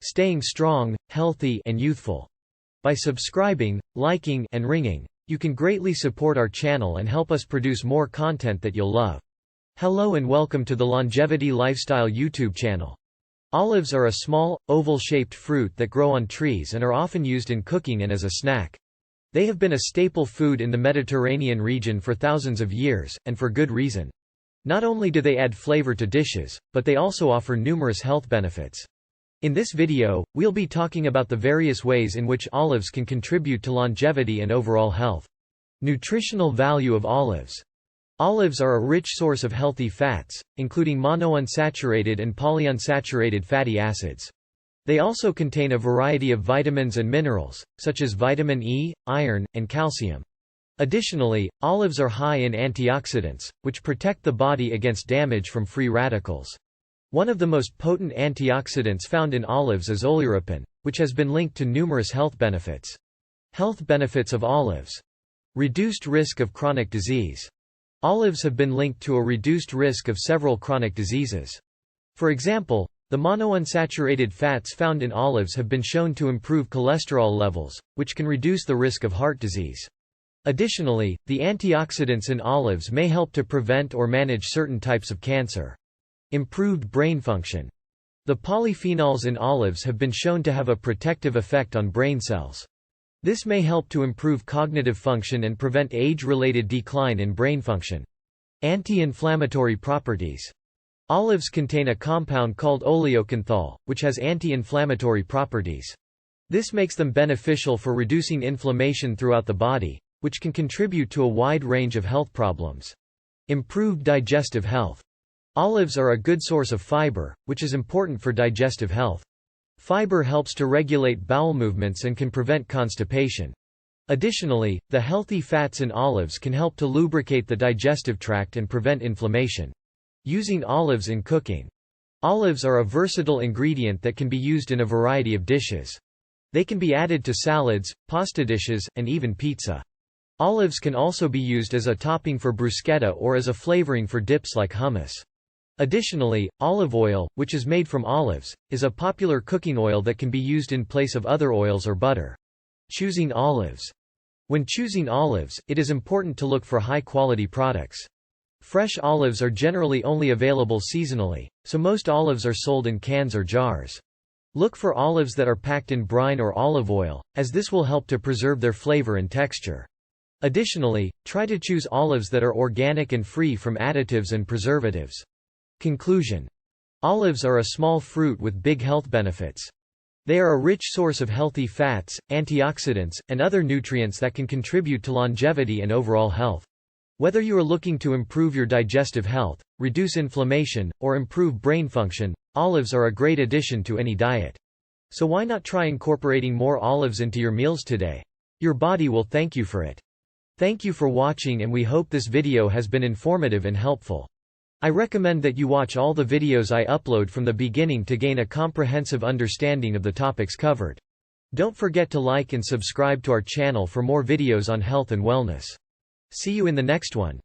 staying strong, healthy, and youthful. By subscribing, liking, and ringing, you can greatly support our channel and help us produce more content that you'll love. Hello and welcome to the Longevity Lifestyle YouTube channel. Olives are a small, oval-shaped fruit that grow on trees and are often used in cooking and as a snack. They have been a staple food in the Mediterranean region for thousands of years, and for good reason. Not only do they add flavor to dishes, but they also offer numerous health benefits. In this video, we'll be talking about the various ways in which olives can contribute to longevity and overall health. Nutritional value of olives. Olives are a rich source of healthy fats, including monounsaturated and polyunsaturated fatty acids. They also contain a variety of vitamins and minerals, such as vitamin E, iron, and calcium. Additionally, olives are high in antioxidants, which protect the body against damage from free radicals. One of the most potent antioxidants found in olives is oleuropein, which has been linked to numerous health benefits. Health benefits of olives. Reduced risk of chronic disease. Olives have been linked to a reduced risk of several chronic diseases. For example, the monounsaturated fats found in olives have been shown to improve cholesterol levels, which can reduce the risk of heart disease. Additionally, the antioxidants in olives may help to prevent or manage certain types of cancer. Improved brain function. The polyphenols in olives have been shown to have a protective effect on brain cells. This may help to improve cognitive function and prevent age-related decline in brain function. Anti-inflammatory properties. Olives contain a compound called oleocanthal, which has anti-inflammatory properties. This makes them beneficial for reducing inflammation throughout the body, which can contribute to a wide range of health problems. Improved digestive health. Olives are a good source of fiber, which is important for digestive health. Fiber helps to regulate bowel movements and can prevent constipation. Additionally, the healthy fats in olives can help to lubricate the digestive tract and prevent inflammation. Using olives in cooking. Olives are a versatile ingredient that can be used in a variety of dishes. They can be added to salads, pasta dishes, and even pizza. Olives can also be used as a topping for bruschetta or as a flavoring for dips like hummus. Additionally, olive oil, which is made from olives, is a popular cooking oil that can be used in place of other oils or butter. Choosing olives. When choosing olives, it is important to look for high-quality products. Fresh olives are generally only available seasonally, so most olives are sold in cans or jars. Look for olives that are packed in brine or olive oil, as this will help to preserve their flavor and texture. Additionally, try to choose olives that are organic and free from additives and preservatives. Conclusion. Olives are a small fruit with big health benefits. They are a rich source of healthy fats, antioxidants, and other nutrients that can contribute to longevity and overall health. Whether you are looking to improve your digestive health, reduce inflammation, or improve brain function, olives are a great addition to any diet. So why not try incorporating more olives into your meals today? Your body will thank you for it. Thank you for watching, and we hope this video has been informative and helpful. I recommend that you watch all the videos I upload from the beginning to gain a comprehensive understanding of the topics covered. Don't forget to like and subscribe to our channel for more videos on health and wellness. See you in the next one.